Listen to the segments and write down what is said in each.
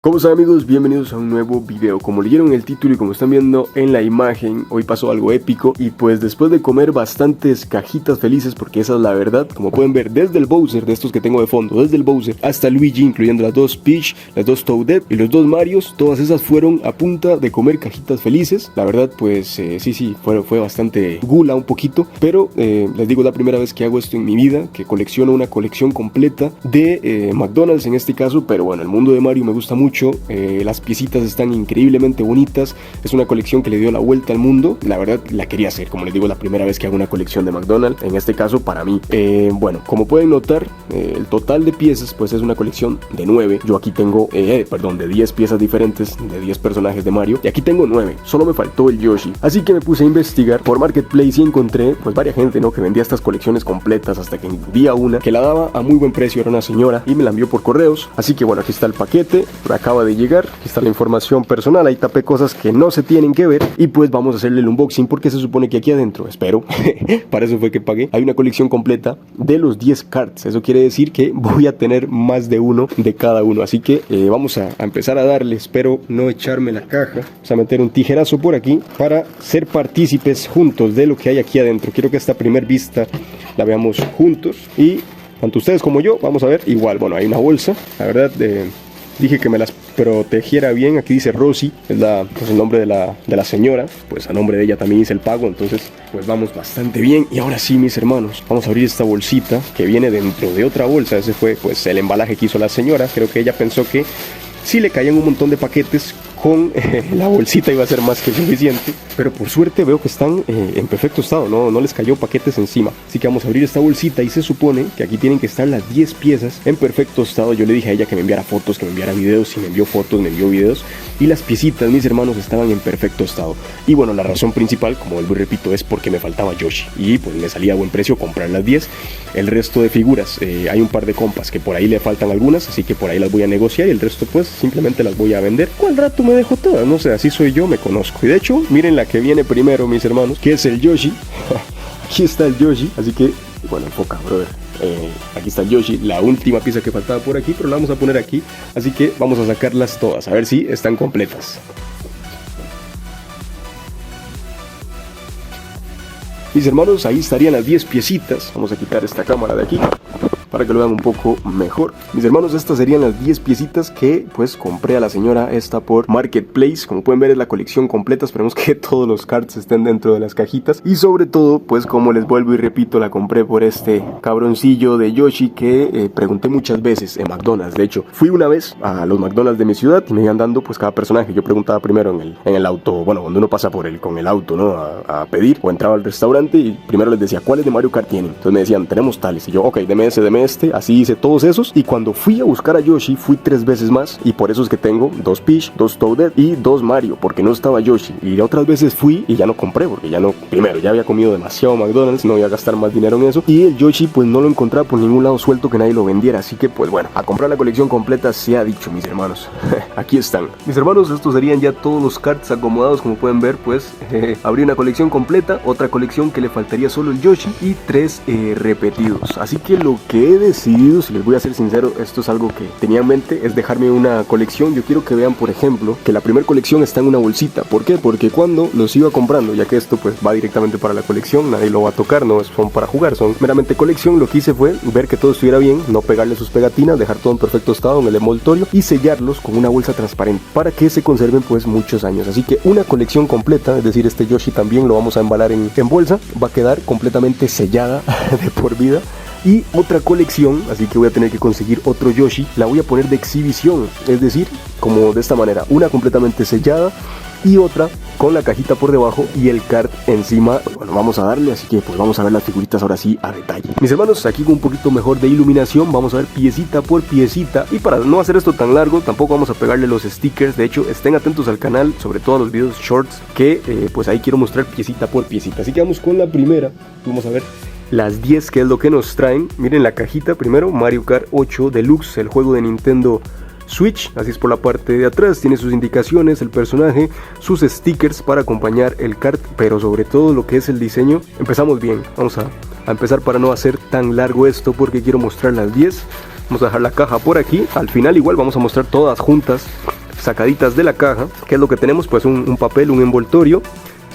¿Cómo están, amigos? Bienvenidos a un nuevo video. Como leyeron en el título y como están viendo en la imagen, hoy pasó algo épico. Y pues después de comer bastantes cajitas felices, porque esa es la verdad, como pueden ver, desde el Bowser, de estos que tengo de fondo, desde el Bowser hasta Luigi, incluyendo las dos Peach, las dos Toadette y los dos Marios, todas esas fueron a punta de comer cajitas felices. La verdad, pues sí, fue bastante gula un poquito, pero les digo, es la primera vez que hago esto en mi vida, que colecciono una colección completa de McDonald's en este caso. Pero bueno, el mundo de Mario me gusta mucho. Las piecitas están increíblemente bonitas. Es una colección que le dio la vuelta al mundo. La verdad la quería hacer, como les digo, la primera vez que hago una colección de McDonald's, en este caso para mí. Bueno, como pueden notar, el total de piezas pues es una colección de 9. Yo aquí tengo, de 10 piezas diferentes, de 10 personajes de Mario, y aquí tengo 9, solo me faltó el Yoshi. Así que me puse a investigar por Marketplace y encontré pues varias gente, ¿no?, que vendía estas colecciones completas, hasta que vi a una que la daba a muy buen precio. Era una señora y me la envió por correos. Así que bueno, aquí está el paquete, acaba de llegar, aquí está la información personal. Ahí tapé cosas que no se tienen que ver y pues vamos a hacerle el unboxing, porque se supone que aquí adentro, espero, para eso fue que pagué, hay una colección completa de los 10 cards. Eso quiere decir que voy a tener más de uno de cada uno. Así que vamos a empezar a darle. Espero no echarme la caja. Vamos a meter un tijerazo por aquí para ser partícipes juntos de lo que hay aquí adentro. Quiero que esta primer vista la veamos juntos y tanto ustedes como yo vamos a ver igual. Bueno, hay una bolsa, la verdad, dije que me las protegiera bien. Aquí dice Rosy, es el nombre de la señora. Pues a nombre de ella también hice el pago. Entonces pues vamos bastante bien. Y ahora sí, mis hermanos, vamos a abrir esta bolsita que viene dentro de otra bolsa. Ese fue pues el embalaje que hizo la señora. Creo que ella pensó que si le caían un montón de paquetes, con la bolsita iba a ser más que suficiente, pero por suerte veo que están en perfecto estado, no les cayó paquetes encima. Así que vamos a abrir esta bolsita y se supone que aquí tienen que estar las 10 piezas en perfecto estado. Yo le dije a ella que me enviara fotos, que me enviara videos, y me envió fotos, me envió videos, y las piecitas, mis hermanos, estaban en perfecto estado. Y bueno, la razón principal, como vuelvo y repito, es porque me faltaba Yoshi, y pues me salía a buen precio comprar las 10. El resto de figuras, hay un par de compas que por ahí le faltan algunas, así que por ahí las voy a negociar, y el resto pues simplemente las voy a vender. ¿Cuál rato me dejo todas? No sé, así soy yo, me conozco. Y de hecho, miren la que viene primero, mis hermanos, que es el Yoshi. Aquí está el Yoshi, así que, bueno, enfoca, brother. Aquí está el Yoshi, la última pieza que faltaba por aquí, pero la vamos a poner aquí. Así que vamos a sacarlas todas, a ver si están completas. Mis hermanos, ahí estarían las 10 piecitas. Vamos a quitar esta cámara de aquí para que lo vean un poco mejor. Mis hermanos, estas serían las 10 piecitas que pues compré a la señora esta por Marketplace. Como pueden ver, es la colección completa. Esperemos que todos los cards estén dentro de las cajitas. Y sobre todo, pues como les vuelvo y repito, la compré por este cabroncillo de Yoshi que pregunté muchas veces en McDonald's. De hecho, fui una vez a los McDonald's de mi ciudad y me iban dando pues cada personaje. Yo preguntaba primero en el auto, bueno, cuando uno pasa con el auto, ¿no?, a pedir, o entraba al restaurante y primero les decía, ¿cuáles de Mario Kart tienen? Entonces me decían, tenemos tales. Y yo, ok, deme este, así hice todos esos. Y cuando fui a buscar a Yoshi, fui 3 veces más, y por eso es que tengo 2 Peach, 2 Toadette y 2 Mario, porque no estaba Yoshi. Y otras veces fui y ya no compré, porque primero ya había comido demasiado McDonald's, no iba a gastar más dinero en eso, y el Yoshi pues no lo encontraba por ningún lado suelto que nadie lo vendiera. Así que pues bueno, a comprar la colección completa se ha dicho, mis hermanos. Aquí están, mis hermanos, estos serían ya todos los cards acomodados. Como pueden ver, pues abrí una colección completa, otra colección que le faltaría solo el Yoshi, y 3 repetidos. Así que lo que he decidido, si les voy a ser sincero, esto es algo que tenía en mente, es dejarme una colección. Yo quiero que vean, por ejemplo, que la primera colección está en una bolsita. ¿Por qué? Porque cuando los iba comprando, ya que esto pues va directamente para la colección, nadie lo va a tocar, no son para jugar, son meramente colección, lo que hice fue ver que todo estuviera bien, no pegarle sus pegatinas, dejar todo en perfecto estado en el envoltorio y sellarlos con una bolsa transparente para que se conserven pues muchos años. Así que una colección completa, es decir, este Yoshi también lo vamos a embalar en bolsa, va a quedar completamente sellada de por vida. Y otra colección, así que voy a tener que conseguir otro Yoshi, la voy a poner de exhibición, es decir, como de esta manera, una completamente sellada y otra con la cajita por debajo y el card encima. Bueno, vamos a darle, así que pues vamos a ver las figuritas ahora sí a detalle. Mis hermanos, aquí con un poquito mejor de iluminación vamos a ver piecita por piecita, y para no hacer esto tan largo tampoco vamos a pegarle los stickers. De hecho, estén atentos al canal, sobre todo a los videos shorts, que pues ahí quiero mostrar piecita por piecita. Así que vamos con la primera, vamos a ver las 10, que es lo que nos traen. Miren la cajita primero, Mario Kart 8 Deluxe, el juego de Nintendo Switch, así es por la parte de atrás, tiene sus indicaciones, el personaje, sus stickers para acompañar el kart, pero sobre todo lo que es el diseño. Empezamos bien, vamos a empezar para no hacer tan largo esto, porque quiero mostrar las 10. Vamos a dejar la caja por aquí. Al final igual vamos a mostrar todas juntas, sacaditas de la caja. ¿Qué es lo que tenemos? Pues un papel, un envoltorio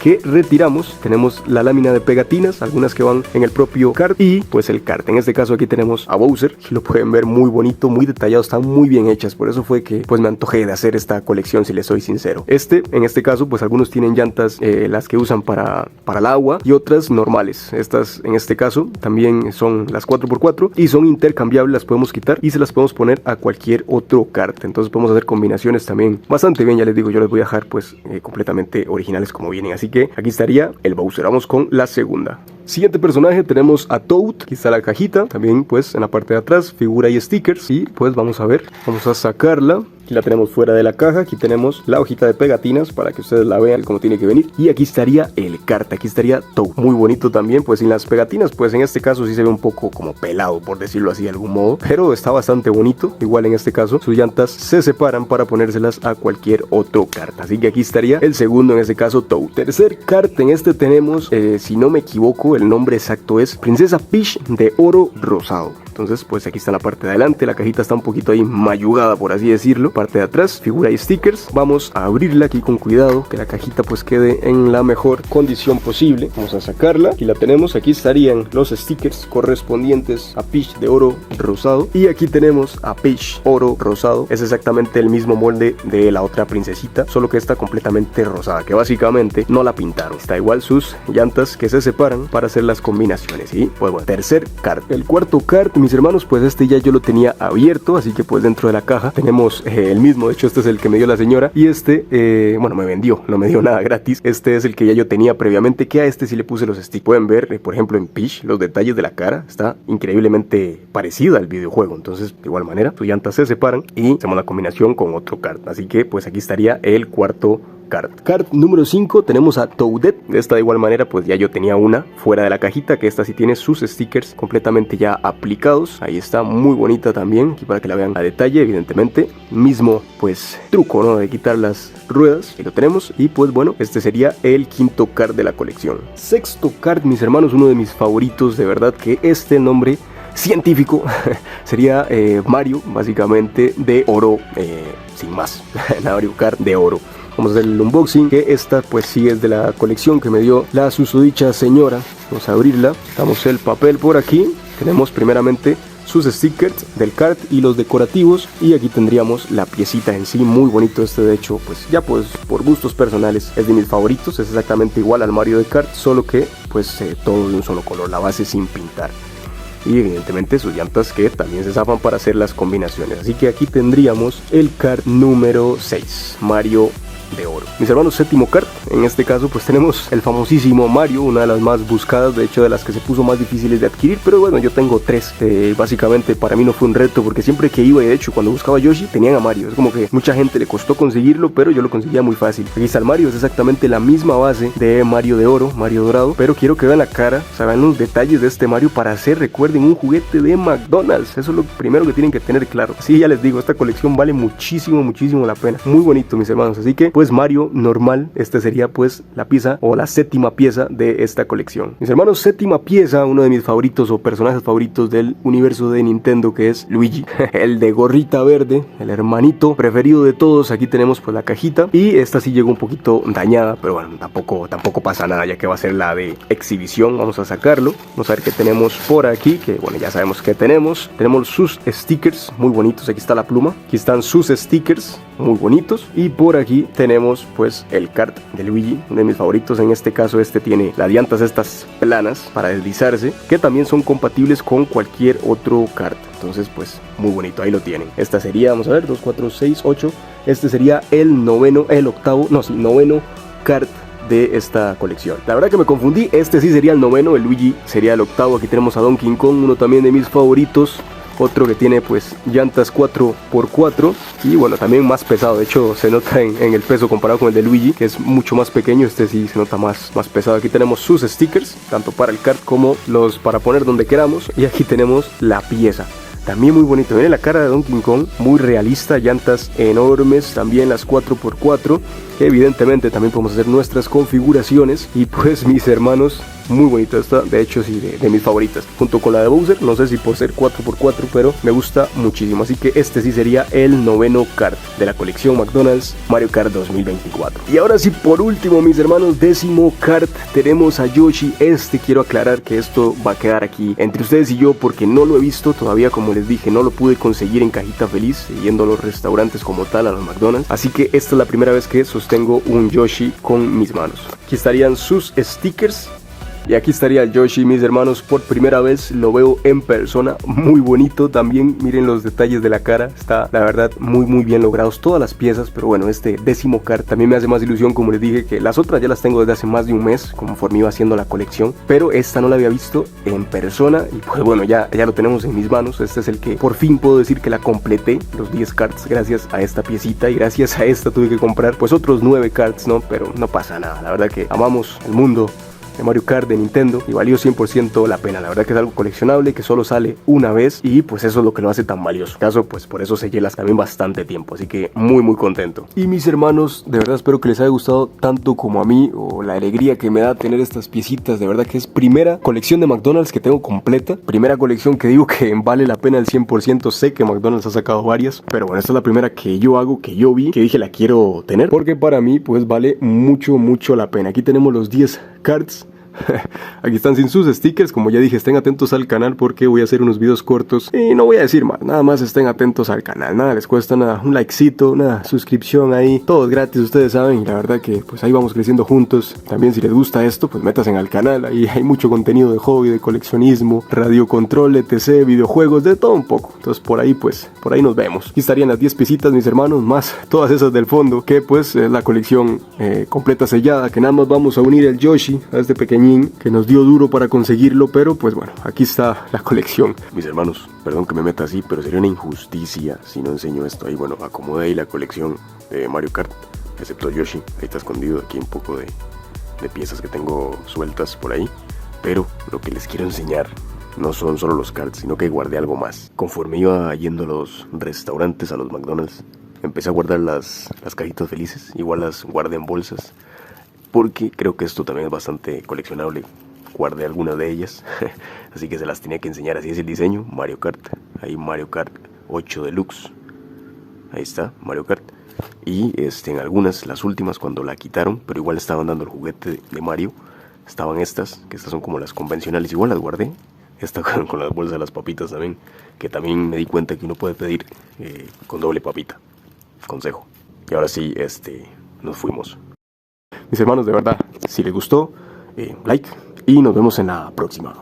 que retiramos. Tenemos la lámina de pegatinas, algunas que van en el propio kart y pues el kart. En este caso aquí tenemos a Bowser, lo pueden ver muy bonito, muy detallado, están muy bien hechas. Por eso fue que pues me antojé de hacer esta colección, si les soy sincero. En este caso pues algunos tienen llantas, las que usan para el agua y otras normales. Estas en este caso también son las 4x4 y son intercambiables, las podemos quitar y se las podemos poner a cualquier otro kart. Entonces podemos hacer combinaciones también bastante bien. Ya les digo, yo les voy a dejar pues completamente originales como vienen. Así que aquí estaría el Bowser. Vamos con la segunda. Siguiente personaje tenemos a Toad. Aquí está la cajita. También pues en la parte de atrás figura y stickers. Y pues vamos a ver. Vamos a sacarla. Aquí la tenemos fuera de la caja. Aquí tenemos la hojita de pegatinas para que ustedes la vean como tiene que venir. Y aquí estaría el kart. Aquí estaría Toad. Muy bonito también. Pues sin las pegatinas pues en este caso sí se ve un poco como pelado, por decirlo así de algún modo. Pero está bastante bonito. Igual en este caso sus llantas se separan para ponérselas a cualquier otro kart. Así que aquí estaría el segundo, en este caso Toad. Tercer kart, en este tenemos, si no me equivoco, el nombre exacto es Princesa Peach de oro rosado. Entonces pues aquí está la parte de adelante, la cajita está un poquito ahí mayugada, por así decirlo. Parte de atrás, figura y stickers. Vamos a abrirla aquí con cuidado, que la cajita pues quede en la mejor condición posible. Vamos a sacarla, aquí la tenemos. Aquí estarían los stickers correspondientes a Peach de oro rosado. Y aquí tenemos a Peach oro rosado. Es exactamente el mismo molde de la otra princesita, solo que está completamente rosada, que básicamente no la pintaron. Está igual sus llantas que se separan para hacer las combinaciones. Y pues bueno, tercer kart. El cuarto kart, mis hermanos, pues este ya yo lo tenía abierto, así que pues dentro de la caja tenemos el mismo. De hecho este es el que me dio la señora y bueno, me vendió, no me dio nada gratis. Este es el que ya yo tenía previamente, que a este sí le puse los stickers. Pueden ver, por ejemplo, en Peach, los detalles de la cara, está increíblemente parecida al videojuego. Entonces de igual manera sus llantas se separan y hacemos la combinación con otro kart. Así que pues aquí estaría el cuarto kart. Kart número 5 tenemos a Toadette. De esta de igual manera pues ya yo tenía una fuera de la cajita, que esta sí tiene sus stickers completamente ya aplicados. Ahí está, muy bonita también, aquí para que la vean a detalle. Evidentemente mismo pues truco, ¿no?, de quitar las ruedas. Ahí lo tenemos. Y pues bueno, este sería el quinto kart de la colección. Sexto kart, mis hermanos, uno de mis favoritos, de verdad que el nombre científico sería Mario, básicamente de oro, sin más. Mario Kart de oro. Vamos a hacer el unboxing, que esta pues sí es de la colección que me dio la susodicha señora. Vamos a abrirla. Damos el papel por aquí. Tenemos primeramente sus stickers del kart y los decorativos, y aquí tendríamos la piecita en sí. Muy bonito de hecho, pues ya pues por gustos personales es de mis favoritos. Es exactamente igual al Mario de kart, solo que pues todo de un solo color, la base sin pintar. Y evidentemente sus llantas que también se zafan para hacer las combinaciones. Así que aquí tendríamos el kart número 6, Mario de oro. Mis hermanos, séptimo kart. En este caso pues tenemos el famosísimo Mario, una de las más buscadas, de hecho de las que se puso más difíciles de adquirir, pero bueno, yo tengo 3. Básicamente para mí no fue un reto, porque siempre que iba, y de hecho cuando buscaba a Yoshi tenían a Mario. Es como que mucha gente le costó conseguirlo, pero yo lo conseguía muy fácil. Aquí está el Mario, es exactamente la misma base de Mario de oro, Mario dorado, pero quiero que vean la cara, o sea, vean los detalles de este Mario para hacer, recuerden, un juguete de McDonald's. Eso es lo primero que tienen que tener claro. Sí, ya les digo, esta colección vale muchísimo, muchísimo la pena. Muy bonito, mis hermanos. Así que pues Mario normal, este sería pues la pieza o la séptima pieza de esta colección. Mis hermanos, séptima pieza, uno de mis favoritos o personajes favoritos del universo de Nintendo, que es Luigi, el de gorrita verde, el hermanito preferido de todos. Aquí tenemos pues la cajita, y esta sí llegó un poquito dañada, pero bueno, tampoco pasa nada, ya que va a ser la de exhibición. Vamos a sacarlo, vamos a ver qué tenemos por aquí, que bueno, ya sabemos que tenemos sus stickers muy bonitos. Aquí está la pluma, aquí están sus stickers muy bonitos, y por aquí tenemos pues el kart de Luigi, uno de mis favoritos. En este caso este tiene las llantas estas planas para deslizarse, que también son compatibles con cualquier otro kart. Entonces pues muy bonito, ahí lo tienen. Esta sería, vamos a ver, 2, 4, 6, 8. Este sería el noveno kart de esta colección. La verdad que me confundí, este sí sería el noveno, el Luigi sería el octavo. Aquí tenemos a Donkey Kong, uno también de mis favoritos. Otro que tiene pues llantas 4x4 y bueno, también más pesado. De hecho se nota en el peso comparado con el de Luigi, que es mucho más pequeño. Este sí se nota más pesado. Aquí tenemos sus stickers, tanto para el kart como los para poner donde queramos. Y aquí tenemos la pieza, también muy bonito. Miren la cara de Donkey Kong, muy realista. Llantas enormes, también las 4x4, que evidentemente también podemos hacer nuestras configuraciones. Y pues mis hermanos, muy bonita esta, de hecho sí, de mis favoritas, junto con la de Bowser, no sé si por ser 4x4, pero me gusta muchísimo, así que este sí sería el 9º kart de la colección McDonald's Mario Kart 2024. Y ahora sí, por último, mis hermanos, 10º kart, tenemos a Yoshi. Quiero aclarar que esto va a quedar aquí entre ustedes y yo, porque no lo he visto todavía, como les dije, no lo pude conseguir en cajita feliz, yendo a los restaurantes como tal, a los McDonald's, así que esta es la primera vez que sostengo un Yoshi con mis manos. Aquí estarían sus stickers. Y aquí estaría el Yoshi, mis hermanos, por primera vez lo veo en persona, muy bonito también, miren los detalles de la cara, está la verdad muy bien logrados todas las piezas, pero bueno, este 10º kart también me hace más ilusión, como les dije, que las otras ya las tengo desde hace más de un mes, conforme iba haciendo la colección, pero esta no la había visto en persona y pues bueno, ya lo tenemos en mis manos. Este es el que por fin puedo decir que la completé, los 10 karts, gracias a esta piecita, y gracias a esta tuve que comprar pues otros 9 karts, ¿no? Pero no pasa nada, la verdad que amamos el mundo de Mario Kart de Nintendo y valió 100% la pena. La verdad que es algo coleccionable que solo sale una vez y pues eso es lo que lo hace tan valioso. Caso pues por eso sellé las también bastante tiempo, así que muy contento. Y mis hermanos, de verdad espero que les haya gustado tanto como a mí, o la alegría que me da tener estas piecitas. De verdad que es primera colección de McDonald's que tengo completa, primera colección que digo que vale la pena el 100%. Sé que McDonald's ha sacado varias, pero bueno, esta es la primera que yo hago, que yo vi, que dije la quiero tener, porque para mí pues vale mucho la pena. Aquí tenemos los 10 karts. Aquí están sin sus stickers, como ya dije, estén atentos al canal porque voy a hacer unos videos cortos y no voy a decir más, nada más estén atentos al canal, nada les cuesta, nada, un likecito, una suscripción ahí, todo es gratis, ustedes saben, y la verdad que pues ahí vamos creciendo juntos. También si les gusta esto, pues métanse al canal, ahí hay mucho contenido de hobby, de coleccionismo, radiocontrol, etc, videojuegos, de todo un poco, entonces por ahí nos vemos. Aquí estarían las 10 piecitas, mis hermanos, más todas esas del fondo, que pues es la colección completa sellada, que nada más vamos a unir el Yoshi a este pequeño que nos dio duro para conseguirlo, pero pues bueno, aquí está la colección. Mis hermanos, perdón que me meta así, pero sería una injusticia si no enseño esto. Ahí bueno, acomodé ahí la colección de Mario Kart, excepto Yoshi, ahí está escondido aquí un poco de piezas que tengo sueltas por ahí, pero lo que les quiero enseñar no son solo los karts, sino que guardé algo más. Conforme iba yendo a los restaurantes, a los McDonald's, empecé a guardar las cajitas felices, igual las guardé en bolsas, porque creo que esto también es bastante coleccionable. Guardé algunas de ellas, así que se las tenía que enseñar. Así es el diseño, Mario Kart. Ahí Mario Kart 8 Deluxe. Ahí está, Mario Kart. Y en algunas, las últimas, cuando la quitaron, pero igual estaban dando el juguete de Mario, estaban estas, que estas son como las convencionales, igual las guardé. Esta con las bolsas de las papitas también, que también me di cuenta que uno puede pedir con doble papita. Consejo. Y ahora sí, nos fuimos. Mis hermanos, de verdad, si les gustó, like, y nos vemos en la próxima.